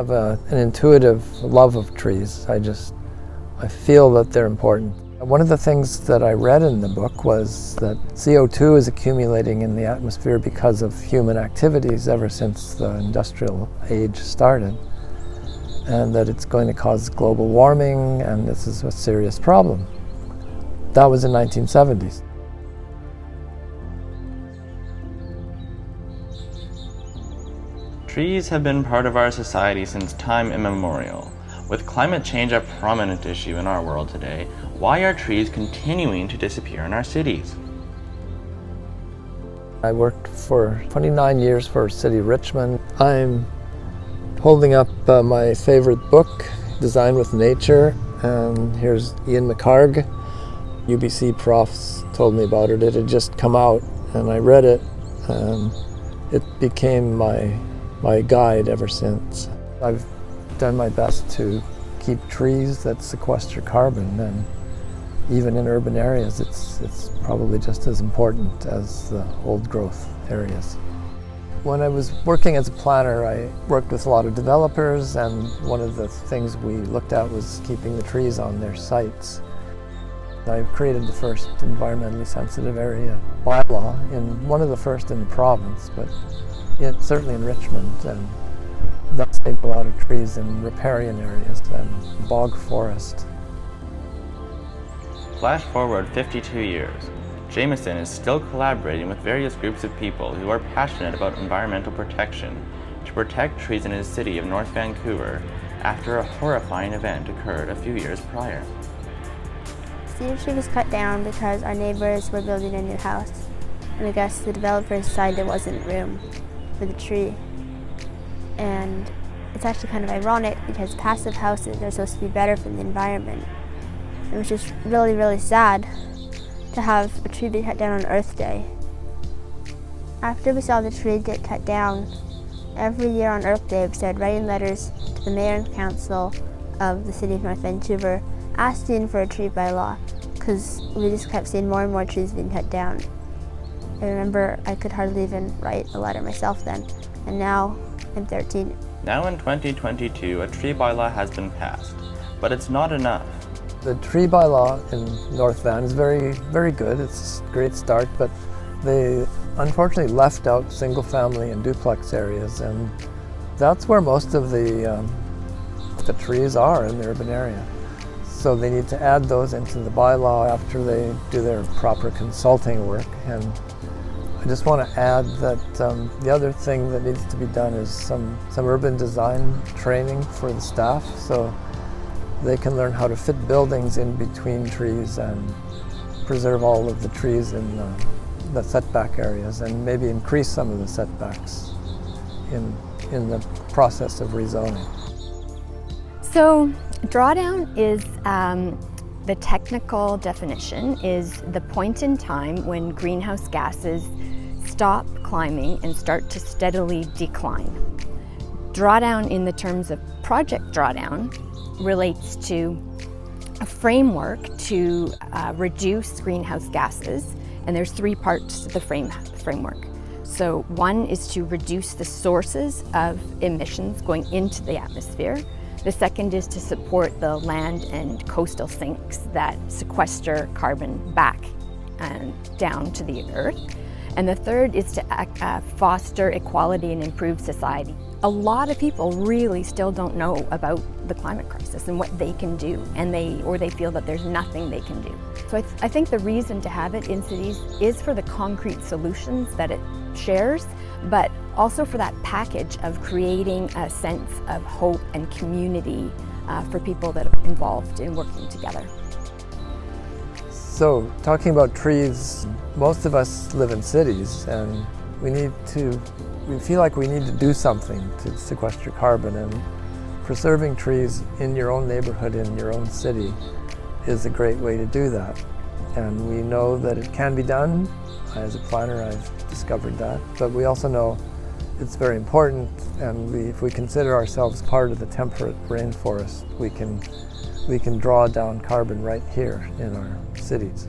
have an intuitive love of trees. I feel that they're important. One of the things that I read in the book was that CO2 is accumulating in the atmosphere because of human activities ever since the industrial age started, and that it's going to cause global warming, and this is a serious problem. That was in the 1970s. Trees have been part of our society since time immemorial. With climate change a prominent issue in our world today, why are trees continuing to disappear in our cities? I worked for 29 years for City of Richmond. I'm holding up my favorite book, Design with Nature, and here's Ian McHarg. UBC profs told me about it. It had just come out, and I read it, and it became my guide ever since. I've done my best to keep trees that sequester carbon, and even in urban areas it's probably just as important as the old growth areas. When I was working as a planner, I worked with a lot of developers, and one of the things we looked at was keeping the trees on their sites. I've created the first environmentally sensitive area bylaw, one of the first in the province, but certainly in Richmond, and that saved a lot of trees in riparian areas and bog forest. Flash forward 52 years. Jamieson is still collaborating with various groups of people who are passionate about environmental protection to protect trees in his city of North Vancouver after a horrifying event occurred a few years prior. Cedar tree was cut down because our neighbors were building a new house, and I guess the developers decided there wasn't room for the tree. And it's actually kind of ironic because passive houses are supposed to be better for the environment. It was just really, really sad to have a tree be cut down on Earth Day. After we saw the tree get cut down, every year on Earth Day we started writing letters to the Mayor and Council of the City of North Vancouver asking for a tree bylaw, because we just kept seeing more and more trees being cut down. I remember I could hardly even write a letter myself then, and now I'm 13. Now in 2022, a tree bylaw has been passed, but it's not enough. The tree bylaw in North Van is very, very good. It's a great start, but they unfortunately left out single family and duplex areas, and that's where most of the trees are in the urban area. So they need to add those into the bylaw after they do their proper consulting work. And I just want to add that the other thing that needs to be done is some urban design training for the staff, so they can learn how to fit buildings in between trees and preserve all of the trees in the setback areas, and maybe increase some of the setbacks in the process of rezoning. So drawdown is, the technical definition is the point in time when greenhouse gases stop climbing and start to steadily decline. Drawdown in the terms of Project Drawdown relates to a framework to reduce greenhouse gases, and there's three parts to the framework. So one is to reduce the sources of emissions going into the atmosphere. The second is to support the land and coastal sinks that sequester carbon back and down to the earth. And the third is to foster equality and improve society. A lot of people really still don't know about the climate crisis and what they can do, and they feel that there's nothing they can do. So I think the reason to have it in cities is for the concrete solutions that it shares, but also for that package of creating a sense of hope and community for people that are involved in working together. So talking about trees, most of us live in cities, and we feel like we need to do something to sequester carbon, and preserving trees in your own neighborhood, in your own city, is a great way to do that. And we know that it can be done. As a planner, I've discovered that. But we also know it's very important, and if we consider ourselves part of the temperate rainforest, we can draw down carbon right here in our cities.